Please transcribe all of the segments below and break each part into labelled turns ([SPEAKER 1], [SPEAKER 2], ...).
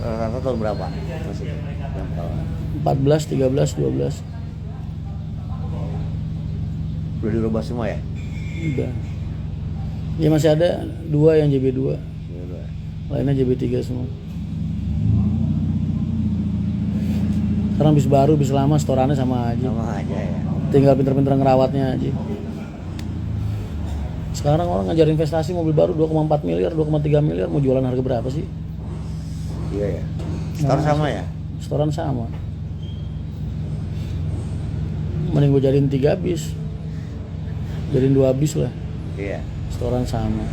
[SPEAKER 1] rata-rata tahun berapa? Masih yang kalau
[SPEAKER 2] 14, 13, 12.
[SPEAKER 1] udah dirubah semua ya?
[SPEAKER 2] Udah. Ya masih ada 2 yang JB2. Lainnya JB3 semua. Sekarang bis baru, bis lama, setorannya sama aja.
[SPEAKER 1] Sama aja ya.
[SPEAKER 2] Tinggal pinter-pinter ngerawatnya aja. Sekarang orang ngajar investasi mobil baru 2,4 miliar, 2,3 miliar, mau jualan harga berapa sih?
[SPEAKER 1] Iya ya. Setor sama ya?
[SPEAKER 2] Setoran sama. Mending gue jadiin 3 bis. Jadiin 2 bis lah.
[SPEAKER 1] Iya.
[SPEAKER 2] Setoran sama.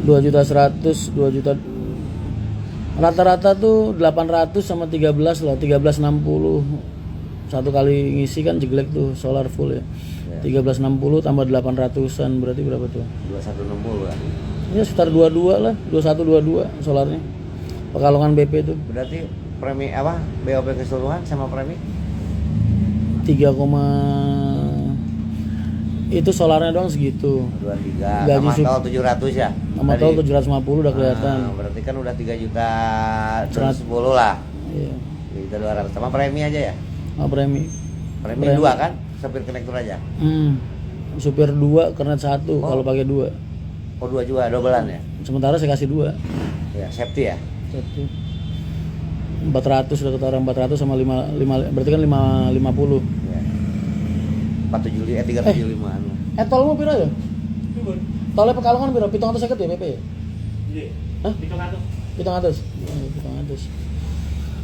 [SPEAKER 2] Rp2.100.000, 2 juta. Rata-rata tuh 800 sama 13 lah, 1360. Satu kali ngisi kan jeglek tuh solar full ya. 1360 tambah 800-an berarti berapa tuh?
[SPEAKER 1] 2160 kan.
[SPEAKER 2] Ya sekitar 22 lah, 2122 solarnya. Pekalongan BP tuh.
[SPEAKER 1] Berarti premi apa? BOP keseluruhan sama premi?
[SPEAKER 2] 3, itu solarnya doang segitu.
[SPEAKER 1] 23.
[SPEAKER 2] Gaji
[SPEAKER 1] Sama tol 700 ya?
[SPEAKER 2] Nama tol 750 udah kelihatan.
[SPEAKER 1] Berarti kan udah 3 juta 110 lah.
[SPEAKER 2] Iya.
[SPEAKER 1] 3 juta 200 sama premi aja ya?
[SPEAKER 2] Oh, premi.
[SPEAKER 1] Premi 2 kan? Supir konektor aja.
[SPEAKER 2] Supir 2, kernet 1 kalau pakai 2.
[SPEAKER 1] Oh 2 juga, dobelan ya?
[SPEAKER 2] Sementara saya kasih 2.
[SPEAKER 1] Ya, safety ya?
[SPEAKER 2] 400 udah ketara 400 sama 5 berarti kan 550.
[SPEAKER 1] Ya. 375 anu.
[SPEAKER 2] Tolmu piro ya? Tolnya Pekalongan piro? 750 ya PP ya?
[SPEAKER 3] Iya.
[SPEAKER 2] Hah?
[SPEAKER 3] 700.
[SPEAKER 2] 700.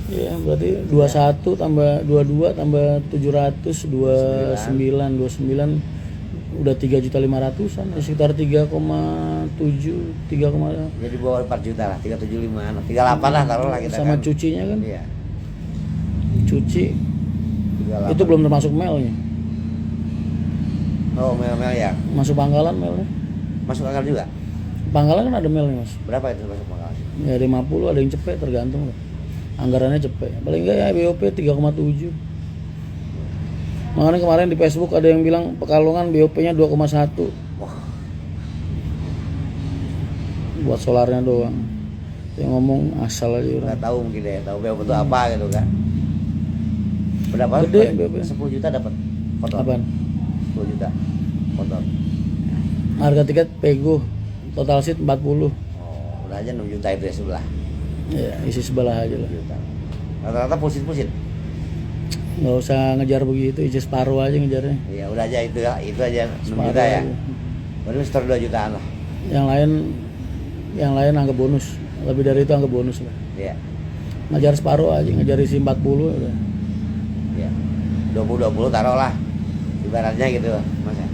[SPEAKER 2] Iya, berarti 21 tambah 22 tambah 700 29 udah 3.500.000-an, sekitar 3,7
[SPEAKER 1] Jadi bawa 4 juta lah, 375 38 lah taruh lah kita
[SPEAKER 2] sama
[SPEAKER 1] kan.
[SPEAKER 2] cucinya kan.
[SPEAKER 1] Iya.
[SPEAKER 2] Cuci
[SPEAKER 1] 38.
[SPEAKER 2] itu belum termasuk melnya.
[SPEAKER 1] Oh, mel ya.
[SPEAKER 2] Masuk pangkalan melnya.
[SPEAKER 1] Masuk akal juga.
[SPEAKER 2] Pangkalan kan ada melnya, Mas.
[SPEAKER 1] Berapa itu masuk akal?
[SPEAKER 2] Ya 50, ada yang cepet tergantung lah. Anggarannya cepet. Paling enggak ya BOP 3,7. Makanya kemarin di Facebook ada yang bilang Pekalongan BOP-nya 2,1.
[SPEAKER 1] Wah.
[SPEAKER 2] Buat solarnya doang. Yang ngomong asal aja orang.
[SPEAKER 1] Enggak tahu mungkin ya, tahu BOP itu apa gitu kan. Berapa?
[SPEAKER 2] Gede BOP.
[SPEAKER 1] 10 juta dapat motor.
[SPEAKER 2] Apaan?
[SPEAKER 1] 10 juta motor.
[SPEAKER 2] Harga tiket Pego total seat 40.
[SPEAKER 1] Oh, udah aja 6 juta itu ya sebelah.
[SPEAKER 2] Ya, isi sebelah aja lah.
[SPEAKER 1] 6 juta. Rata-rata pusit-pusit.
[SPEAKER 2] Nggak usah ngejar begitu, isi separuh aja ngejarnya.
[SPEAKER 1] Iya, udah aja itu aja 6
[SPEAKER 2] Separuh
[SPEAKER 1] juta ya.
[SPEAKER 2] aja.
[SPEAKER 1] Baru setor 2 jutaan lah.
[SPEAKER 2] Yang lain anggap bonus. Lebih dari itu anggap bonus lah.
[SPEAKER 1] Iya.
[SPEAKER 2] Ngejar separuh aja, ngejar isi 40 udah.
[SPEAKER 1] Iya. 20 taruh lah. Ibaratnya gitu, Mas ya.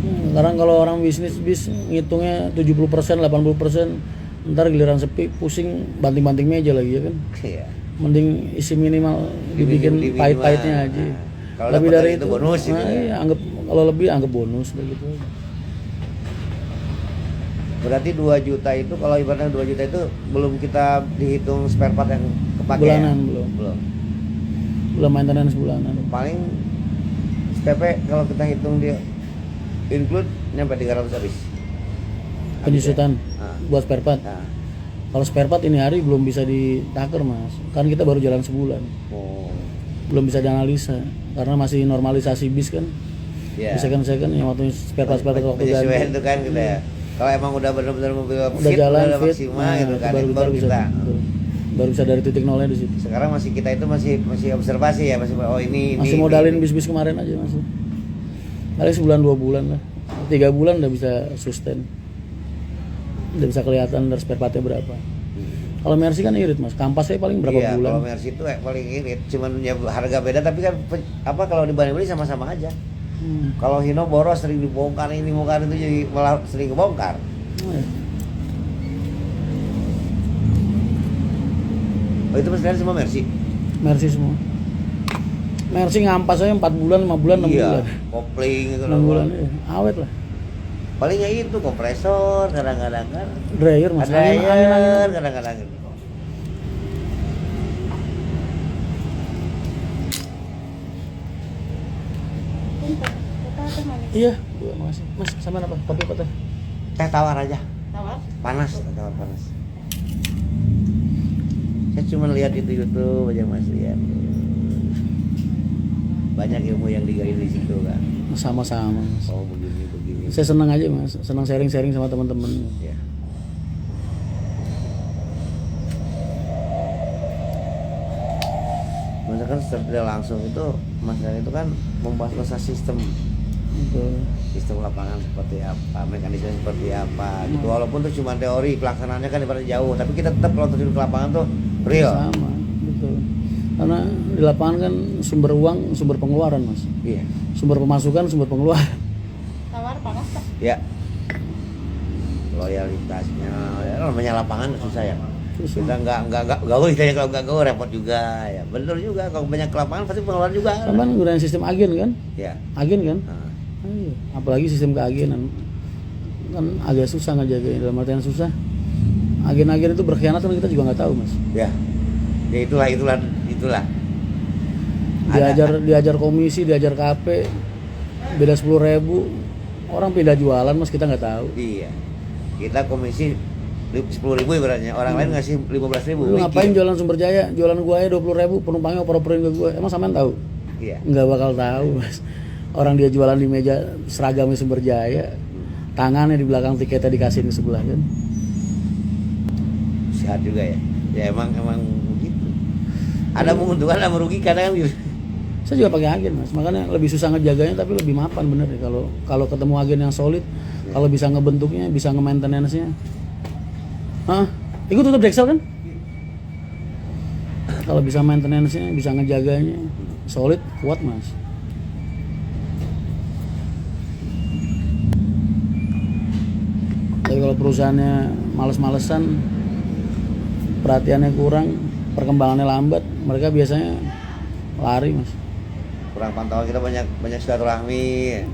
[SPEAKER 2] Sekarang kalau orang bisnis bis ngitungnya 70%, 80%, ntar giliran sepi pusing banting-banting meja lagi ya kan.
[SPEAKER 1] Iya.
[SPEAKER 2] Mending isi minimal dibikin
[SPEAKER 1] Di minimal.
[SPEAKER 2] pahit-pahitnya aja.
[SPEAKER 1] Nah, kalau
[SPEAKER 2] lebih
[SPEAKER 1] dapat
[SPEAKER 2] dari
[SPEAKER 1] itu bonus gitu ya.
[SPEAKER 2] iya, anggap kalau lebih anggap bonus begitu.
[SPEAKER 1] Berarti 2 juta itu kalau ibaratnya 2 juta itu belum kita dihitung spare part yang kepake
[SPEAKER 2] Bulanan
[SPEAKER 1] ya?
[SPEAKER 2] belum.
[SPEAKER 1] Belum.
[SPEAKER 2] Belum maintenance bulanan.
[SPEAKER 1] Paling PP kalau kita hitung dia include nyampe 300 habis.
[SPEAKER 2] Penyusutan
[SPEAKER 1] Nah.
[SPEAKER 2] buat spare part.
[SPEAKER 1] Nah.
[SPEAKER 2] Kalau spare part ini hari belum bisa ditaker, Mas. Kan kita baru jalan sebulan.
[SPEAKER 1] Oh.
[SPEAKER 2] Belum bisa dianalisa karena masih normalisasi bis kan.
[SPEAKER 1] Iya.
[SPEAKER 2] Second yang waktu spare part waktu
[SPEAKER 1] Penyesuaian
[SPEAKER 2] ganti.
[SPEAKER 1] itu kan kita ya. Kalau emang udah benar-benar mobil
[SPEAKER 2] Udah
[SPEAKER 1] fit,
[SPEAKER 2] jalan
[SPEAKER 1] udah
[SPEAKER 2] fit,
[SPEAKER 1] maksimal gitu kan,
[SPEAKER 2] baru,
[SPEAKER 1] itu baru
[SPEAKER 2] bisa,
[SPEAKER 1] kita.
[SPEAKER 2] baru bisa dari titik nolnya di situ.
[SPEAKER 1] Sekarang masih kita itu masih observasi ya, masih oh ini
[SPEAKER 2] Masih modalin bis-bis kemarin aja masih. Paling sebulan 2 bulan lah. 3 bulan udah bisa sustain. Udah bisa kelihatan dari spare partnya berapa. Kalau Mercy kan irit, Mas. Kampasnya paling berapa
[SPEAKER 1] iya,
[SPEAKER 2] bulan?
[SPEAKER 1] Kalau Mercy itu paling irit, cuman ya harga beda tapi kan kalau dibanding sama-sama aja. Kalau Hino boros sering dibongkar, ini bongkar itu jadi malah sering kebongkar.
[SPEAKER 2] Oh, ya.
[SPEAKER 1] Oh itu mesinnya semua Mercy?
[SPEAKER 2] Mercy semua. Mercy ngampas aja 4 bulan, 5 bulan, 6
[SPEAKER 1] iya,
[SPEAKER 2] bulan.
[SPEAKER 1] kopling gitu
[SPEAKER 2] 6 bulan, iya. Awet lah.
[SPEAKER 1] Palingnya itu kompresor kadang-kadang kan.
[SPEAKER 2] Dryer, Mas.
[SPEAKER 1] Ada
[SPEAKER 2] Angin.
[SPEAKER 1] air kadang-kadang gitu.
[SPEAKER 2] Iya, makasih. Mas, sama apa? Kopi apa teh?
[SPEAKER 1] Teh tawar aja.
[SPEAKER 3] Tawar?
[SPEAKER 1] Panas, teh tawar panas. Saya cuma lihat itu YouTube aja Mas lihat. Banyak ilmu yang digali di situ kan.
[SPEAKER 2] Sama-sama, Mas.
[SPEAKER 1] Oh begini.
[SPEAKER 2] Saya senang aja, Mas. Senang sharing-sharing sama teman-teman.
[SPEAKER 1] Ya. Misalkan secara tidak langsung itu masalah itu kan membahas masalah sistem lapangan seperti apa, mekanisme seperti apa gitu. Walaupun itu cuma teori, pelaksanaannya kan ibaratnya jauh, tapi kita tetap kalau terjun ke lapangan tuh real.
[SPEAKER 2] Sama, betul. Karena di lapangan kan sumber uang, sumber pengeluaran, Mas.
[SPEAKER 1] Iya.
[SPEAKER 2] Sumber pemasukan, sumber pengeluaran.
[SPEAKER 3] Tawar panas tak?
[SPEAKER 1] Ya. Loyalitasnya, ya, namanya lapangan susah ya.
[SPEAKER 2] Susah.
[SPEAKER 1] Kita nggak gaul, kita kalau nggak gaul repot juga ya. Bener juga kalau banyak ke lapangan pasti pengeluaran juga.
[SPEAKER 2] Sampai nggunain sistem agen kan?
[SPEAKER 1] Ya.
[SPEAKER 2] Agen kan?
[SPEAKER 1] Nah,
[SPEAKER 2] Iya. Apalagi sistem keagenan kan agak susah ngejagain, dalam artian susah. Agen-agen itu berkhianat kan kita juga nggak tahu, Mas.
[SPEAKER 1] ya. Ya itulah.
[SPEAKER 2] Diajar komisi, diajar KP, beda 10.000, orang pindah jualan, Mas, kita nggak tahu.
[SPEAKER 1] Iya. Kita komisi 10.000 ibaratnya, orang lain ngasih 15.000.
[SPEAKER 2] Lu ngapain jualan Sumber Jaya? Jualan gua aja 20.000, penumpangnya oper-operin ke gua. Emang sampean tahu?
[SPEAKER 1] Iya.
[SPEAKER 2] Nggak bakal tahu, Mas. Orang dia jualan di meja seragamnya Sumber Jaya, tangannya di belakang tiketnya dikasihin ke sebelah kan.
[SPEAKER 1] Sehat juga ya. Ya emang begitu. Ada menguntungkan, ada merugikan kan gitu.
[SPEAKER 2] Saya juga pakai agen, Mas. Makanya lebih susah ngejaganya tapi lebih mapan bener ya kalau ketemu agen yang solid, kalau bisa ngebentuknya, bisa nge-maintenance-nya. Hah? Ikut tutup Dexel kan? Kalau bisa maintenance-nya, bisa ngejaganya, solid, kuat, Mas. Tapi kalau perusahaannya males-malesan, perhatiannya kurang, perkembangannya lambat, mereka biasanya lari, Mas.
[SPEAKER 1] Kurang pantauan kita banyak silaturahmi.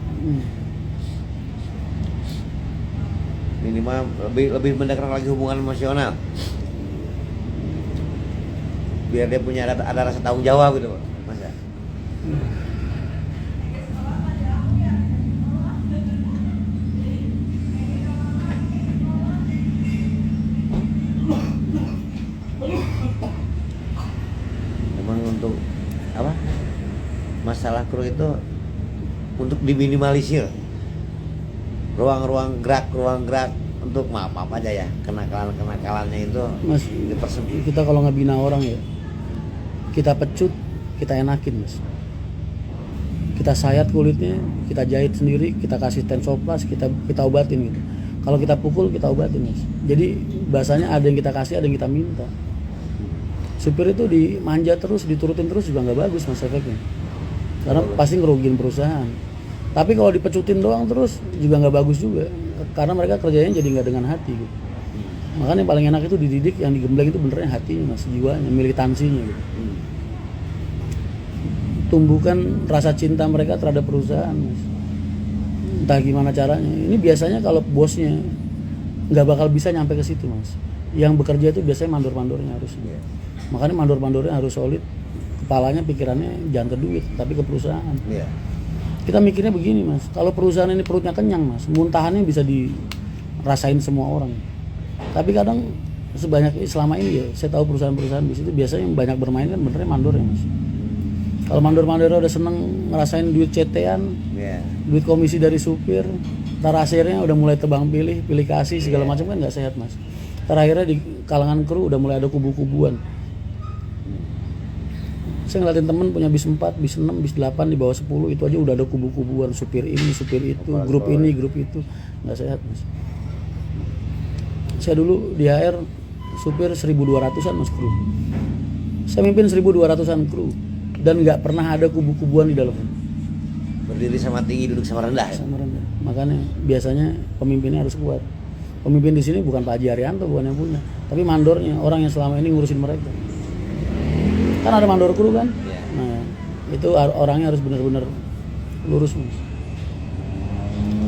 [SPEAKER 1] Minimal lebih mendekatkan lagi hubungan emosional. Biar dia punya ada rasa tanggung jawab gitu, Mas ya. Memang untuk apa? Masalah kru itu untuk diminimalisir. Ruang gerak untuk maaf aja ya, kenakalannya itu
[SPEAKER 2] Mas,
[SPEAKER 1] dipersempit.
[SPEAKER 2] kita kalau ngebina orang ya, kita pecut, kita enakin, Mas. Kita sayat kulitnya, kita jahit sendiri, kita kasih tensoplas, kita obatin gitu. Kalau kita pukul, kita obatin, Mas. Jadi bahasanya ada yang kita kasih, ada yang kita minta. Supir itu dimanja terus, diturutin terus juga nggak bagus, Mas, efeknya. Karena pasti ngerugiin perusahaan. Tapi kalau dipecutin doang terus juga nggak bagus juga, karena mereka kerjanya jadi nggak dengan hati gitu. Makanya yang paling enak itu dididik, yang digembleng itu benernya hatinya, Mas, jiwanya, militansinya gitu. Tumbuhkan rasa cinta mereka terhadap perusahaan, Mas. Entah gimana caranya. Ini biasanya kalau bosnya nggak bakal bisa nyampe ke situ, Mas. Yang bekerja itu biasanya mandor-mandornya harus. Makanya mandor-mandornya harus solid, kepalanya, pikirannya jangan ke duit, tapi ke perusahaan. Kita mikirnya begini, Mas, kalau perusahaan ini perutnya kenyang, Mas, muntahannya bisa dirasain semua orang. Tapi kadang selama ini ya, saya tahu perusahaan-perusahaan di situ biasanya yang banyak bermain kan benernya mandor ya, Mas. Kalau mandor-mandor udah seneng ngerasain duit CT-an, duit komisi dari supir, ntar akhirnya udah mulai tebang pilih kasih segala macam kan nggak sehat, Mas. Terakhirnya di kalangan kru udah mulai ada kubu-kubuan. Saya ngeliatin temen punya bis 4, bis 6, bis 8 di bawah 10, itu aja udah ada kubu-kubuan, supir ini, supir itu, grup ini, grup itu, nggak sehat, Mas. Saya dulu di HR supir 1.200-an, Mas, kru. Saya mimpin 1.200-an kru dan nggak pernah ada kubu-kubuan di dalamnya.
[SPEAKER 1] Berdiri sama tinggi, duduk sama rendah.
[SPEAKER 2] Sama rendah. Makanya biasanya pemimpinnya harus kuat. Pemimpin di sini bukan Pak Haji Arianto, bukan yang punya, tapi mandornya, orang yang selama ini ngurusin mereka. Kan ada mandor kru kan? Nah, itu orangnya harus benar-benar lurus, Mas.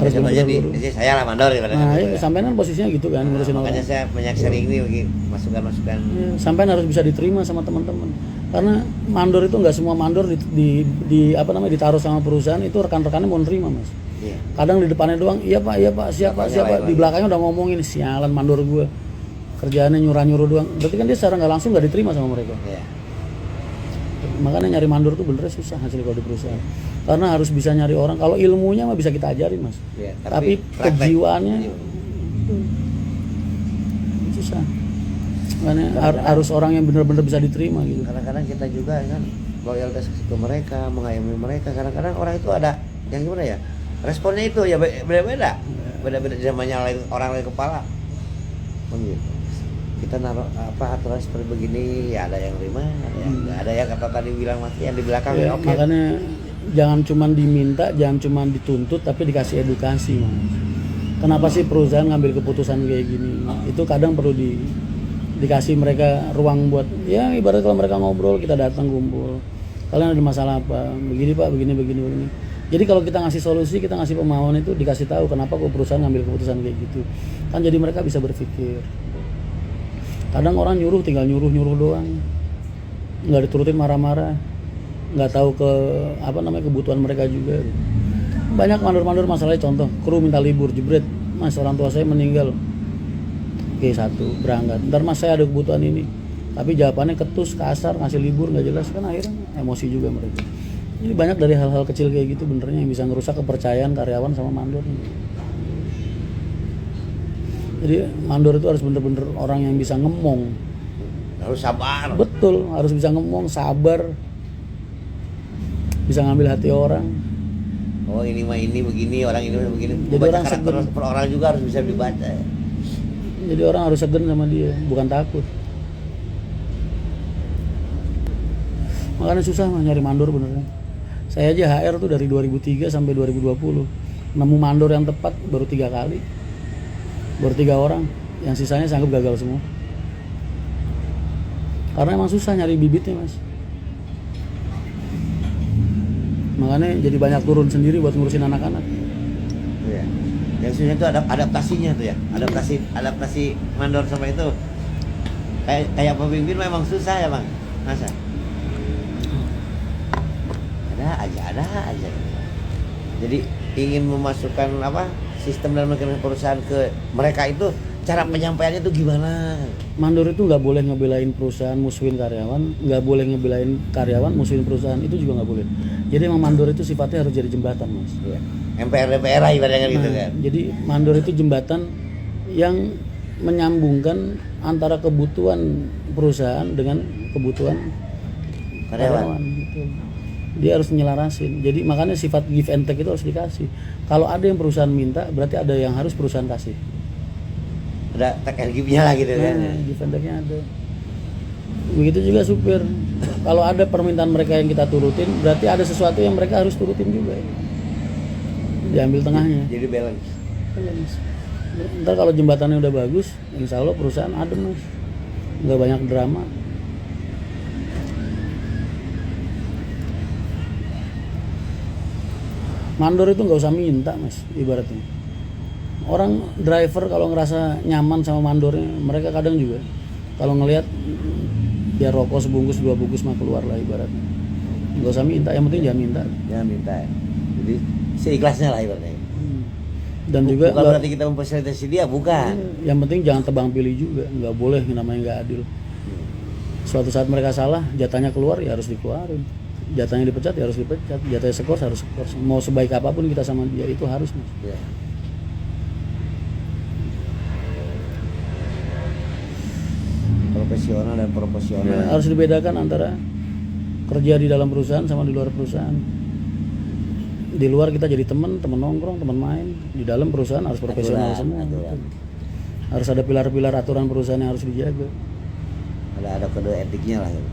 [SPEAKER 2] Harus benar-benar lurus.
[SPEAKER 1] Saya lah mandor ya.
[SPEAKER 2] Nah, sampean kan posisinya gitu kan, ngurusin orang.
[SPEAKER 1] Makanya saya banyak sering ini masukan-masukan.
[SPEAKER 2] Ya, sampean harus bisa diterima sama teman-teman. Karena mandor itu nggak semua mandor ditaruh sama perusahaan itu rekan-rekannya mau nerima, Mas.
[SPEAKER 1] Iya.
[SPEAKER 2] Kadang di depannya doang, iya pak, siapa,
[SPEAKER 1] Belakangnya
[SPEAKER 2] di
[SPEAKER 1] lain
[SPEAKER 2] belakangnya udah ngomongin sialan mandor gue. Kerjaannya nyuruh doang. Berarti kan dia secara nggak langsung nggak diterima sama mereka.
[SPEAKER 1] Iya.
[SPEAKER 2] Makanya nyari mandor tuh benernya susah hasil kalau di perusahaan. Karena harus bisa nyari orang. Kalau ilmunya mah bisa kita ajarin mas.
[SPEAKER 1] Iya,
[SPEAKER 2] Tapi
[SPEAKER 1] praktek.
[SPEAKER 2] kejiwaannya
[SPEAKER 1] Iya.
[SPEAKER 2] susah. Makanya harus orang yang benar-benar bisa diterima gitu.
[SPEAKER 1] Kadang-kadang kita juga kan loyalitas ke mereka, mengayomi mereka. Kadang-kadang orang itu ada yang gimana ya? Responnya itu ya beda-beda. Beda-beda dia menyalahin orang lain kepala. Begitu. Kita naruh aturan seperti begini, ya ada yang terima, ada yang nggak. Ada yang kata tadi bilang mati, yang di belakang
[SPEAKER 2] Ya,
[SPEAKER 1] oke.
[SPEAKER 2] makanya jangan cuma diminta, jangan cuma dituntut, tapi dikasih edukasi mas. Kenapa sih perusahaan ngambil keputusan kayak gini? Itu kadang perlu dikasih mereka ruang buat, ya ibarat kalau mereka ngobrol, kita datang kumpul. Kalian ada masalah apa? Begini pak, begini. Jadi kalau kita ngasih solusi, kita ngasih pemahaman itu dikasih tahu kenapa kok perusahaan ngambil keputusan kayak gitu. Kan jadi mereka bisa berpikir. Kadang orang tinggal nyuruh doang, nggak diturutin marah-marah, nggak tahu kebutuhan mereka juga. Banyak mandor-mandor masalahnya, contoh kru minta libur, jebret, mas orang tua saya meninggal, oke satu berangkat, ntar mas saya ada kebutuhan ini, tapi jawabannya ketus, kasar, ngasih libur nggak jelas, kan akhirnya emosi juga mereka. Jadi banyak dari hal-hal kecil kayak gitu benernya yang bisa ngerusak kepercayaan karyawan sama mandor. Jadi mandor itu harus bener-bener orang yang bisa ngomong.
[SPEAKER 1] Harus sabar.
[SPEAKER 2] Betul, harus bisa ngomong, sabar, bisa ngambil hati orang.
[SPEAKER 1] Oh ini mah ini begini, orang ini begini.
[SPEAKER 2] Jadi
[SPEAKER 1] Baca
[SPEAKER 2] orang
[SPEAKER 1] karakter
[SPEAKER 2] segen.
[SPEAKER 1] per orang juga harus bisa dibaca. Ya.
[SPEAKER 2] Jadi orang harus segen sama dia, bukan takut. Makanya susah mah nyari mandor benernya. Saya aja HR tuh dari 2003 sampai 2020 nemu mandor yang tepat baru 3 kali, baru 3 orang, yang sisanya saya anggap gagal semua. Karena emang susah nyari bibitnya mas. Makanya jadi banyak turun sendiri buat ngurusin anak-anak.
[SPEAKER 1] Iya. Yang susah itu adaptasinya tuh ya, adaptasi mandor sama itu. Kayak pemimpin memang susah ya bang, masa? Ada aja. Jadi ingin memasukkan sistem dalam perusahaan ke mereka itu, cara penyampaiannya itu gimana?
[SPEAKER 2] Mandor itu nggak boleh ngebelain perusahaan musuhin karyawan, nggak boleh ngebelain karyawan musuhin perusahaan, itu juga nggak boleh. Jadi emang mandor itu sifatnya harus jadi jembatan mas.
[SPEAKER 1] Iya. MPR DPR ibaratnya gitu kan.
[SPEAKER 2] Jadi mandor itu jembatan yang menyambungkan antara kebutuhan perusahaan dengan kebutuhan karyawan. Gitu. Dia harus nyelarasin. Jadi makanya sifat give and take itu harus dikasih. Kalau ada yang perusahaan minta, berarti ada yang harus perusahaan kasih.
[SPEAKER 1] Ada take and give-nya lah gitu kan.
[SPEAKER 2] Give and take-nya ada. Begitu juga supir. Kalau ada permintaan mereka yang kita turutin, berarti ada sesuatu yang mereka harus turutin juga. Diambil tengahnya.
[SPEAKER 1] Jadi balance.
[SPEAKER 2] Ntar kalau jembatannya udah bagus, insya Allah perusahaan adem mas, nggak banyak drama. Mandor itu nggak usah minta mas, ibaratnya. Orang driver kalau ngerasa nyaman sama mandornya, mereka kadang juga kalau ngelihat dia rokok sebungkus 2 bungkus mah keluar lah ibaratnya. Nggak usah minta, yang penting jangan minta.
[SPEAKER 1] Jangan minta ya. Jadi seikhlasnya lah ibaratnya.
[SPEAKER 2] Dan juga
[SPEAKER 1] bukan berarti kita memfasilitasi dia, bukan.
[SPEAKER 2] Yang penting jangan tebang pilih juga, nggak boleh, namanya nggak adil. Suatu saat mereka salah, jatahnya keluar ya harus dikeluarin. Jatahnya dipecat ya harus dipecat, jatahnya skors harus skors. Mau sebaik apapun kita sama dia itu harus mas.
[SPEAKER 1] Ya. Profesional dan proporsional.
[SPEAKER 2] Ya, harus dibedakan antara kerja di dalam perusahaan sama di luar perusahaan. Di luar kita jadi teman nongkrong, teman main. Di dalam perusahaan harus profesional semua. Harus ada pilar-pilar aturan perusahaan yang harus dijaga.
[SPEAKER 1] Ada kode etiknya lah. Ya.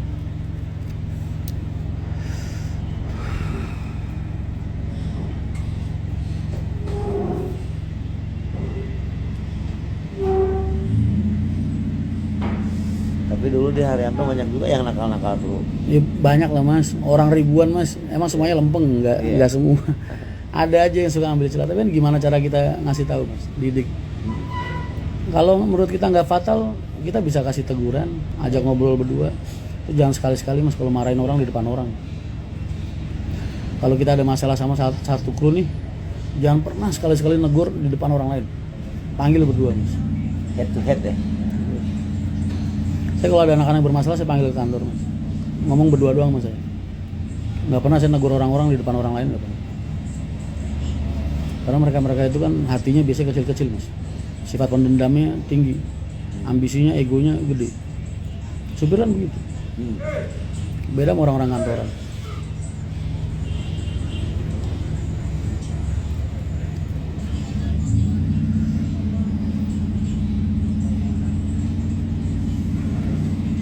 [SPEAKER 1] Tapi dulu di Haryanto banyak juga yang nakal-nakal dulu.
[SPEAKER 2] Ya, banyak lah mas, orang ribuan mas. Emang semuanya lempeng? Enggak semua. Ada aja yang suka ambil celah. Tapi kan gimana cara kita ngasih tahu mas, didik. Kalau menurut kita nggak fatal, kita bisa kasih teguran, ajak ngobrol berdua. Jangan sekali-sekali mas kalau marahin orang di depan orang. Kalau kita ada masalah sama satu kru nih, Jangan pernah sekali-sekali negur di depan orang lain. Panggil berdua, Mas.
[SPEAKER 1] Head to head ya.
[SPEAKER 2] Saya kalau ada anak-anak yang bermasalah saya panggil ke kantor, Mas. Ngomong berdua doang sama saya. Nggak pernah saya negur orang-orang di depan orang lain, nggak pernah. Karena mereka itu kan hatinya biasanya kecil-kecil, Mas. Sifat pendendamnya tinggi, ambisinya, egonya gede. Supir kan begitu. Beda sama orang-orang kantoran.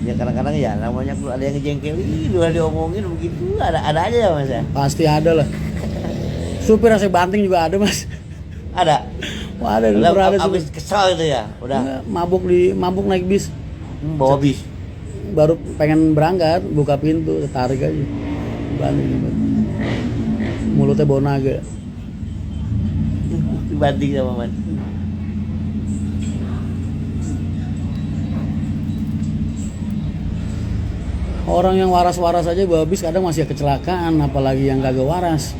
[SPEAKER 1] Ya kadang-kadang ya namanya kalau ada yang ngejengkelin, udah diomongin begitu, ada aja ya Mas ya.
[SPEAKER 2] Pasti ada lah. Supir yang saya banting juga ada, Mas.
[SPEAKER 1] Ada.
[SPEAKER 2] Wah, ada dulu pernah ada
[SPEAKER 1] Abis
[SPEAKER 2] supir.
[SPEAKER 1] kesal itu ya, udah
[SPEAKER 2] Mabuk naik bis.
[SPEAKER 1] bawa bis.
[SPEAKER 2] Baru pengen berangkat, buka pintu, tarik aja. Banting. Mulutnya bau naga.
[SPEAKER 1] Dibanting sama man.
[SPEAKER 2] Orang yang waras-waras aja bawa bis kadang masih kecelakaan, apalagi yang kagak waras.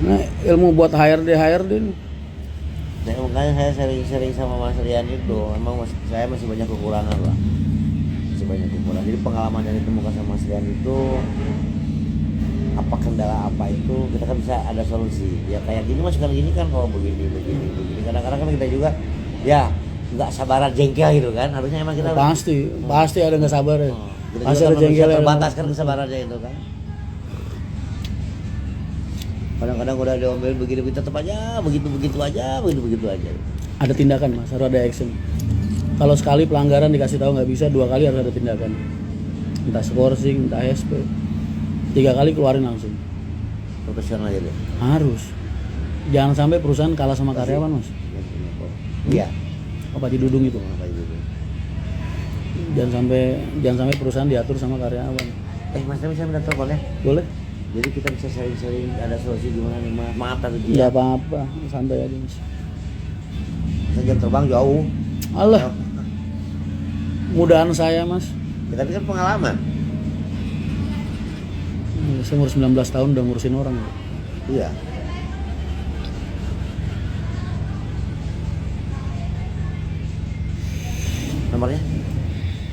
[SPEAKER 2] Nah, ilmu buat HRD nih.
[SPEAKER 1] Nah, makanya saya sering-sering sama Mas Rian itu, emang saya masih banyak kekurangan lah. Masih banyak kekurangan. Jadi pengalaman yang ditemukan sama Mas Rian itu, apa kendala apa itu kita kan bisa ada solusi. Ya kayak gini Mas, kan gini kan kalau begini. Kadang-kadang kan kita juga ya nggak sabaran jengkel gitu kan. Harusnya emang kita
[SPEAKER 2] Pasti ada nggak sabar ya.
[SPEAKER 1] kita
[SPEAKER 2] Pasti
[SPEAKER 1] juga
[SPEAKER 2] ada
[SPEAKER 1] kan manusia
[SPEAKER 2] jengkel
[SPEAKER 1] terbatas kan kesabarannya itu kan. Kadang-kadang udah diomelin begini tetap aja begitu aja.
[SPEAKER 2] Ada tindakan, Mas, harus ada action. Kalau sekali pelanggaran dikasih tahu nggak bisa, 2 kali harus ada tindakan. Entah skorsing, entah SP. 3 kali keluarin langsung.
[SPEAKER 1] Profesional aja deh.
[SPEAKER 2] Harus. Jangan sampai perusahaan kalah sama karyawan, Mas.
[SPEAKER 1] Iya.
[SPEAKER 2] Apa Dudung itu.
[SPEAKER 1] Apa itu?
[SPEAKER 2] Jangan sampai perusahaan diatur sama karyawan.
[SPEAKER 1] Mas, saya minta telepon ya.
[SPEAKER 2] Boleh?
[SPEAKER 1] Jadi kita bisa sering-sering ada solusi gimana nih Mas? Maaf tadi
[SPEAKER 2] Nggak
[SPEAKER 1] dia.
[SPEAKER 2] apa-apa, santai aja, Mas.
[SPEAKER 1] Saya jam terbang jauh.
[SPEAKER 2] Allah. Mudahan saya, Mas.
[SPEAKER 1] Ya, tapi kan pengalaman.
[SPEAKER 2] Saya umur 19 tahun udah ngurusin orang.
[SPEAKER 1] Iya. Nomornya?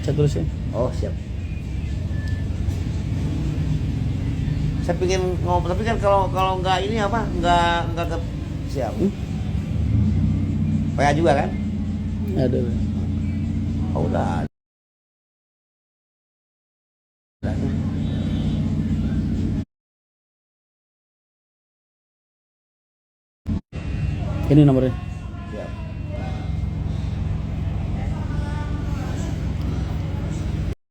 [SPEAKER 2] Saya tulis ya.
[SPEAKER 1] Oh, siap. Saya pingin ngomong, tapi kan kalau nggak ini apa? Nggak ke siap. PA juga kan?
[SPEAKER 2] Ada.
[SPEAKER 1] Oh, udah.
[SPEAKER 2] Ini nomornya.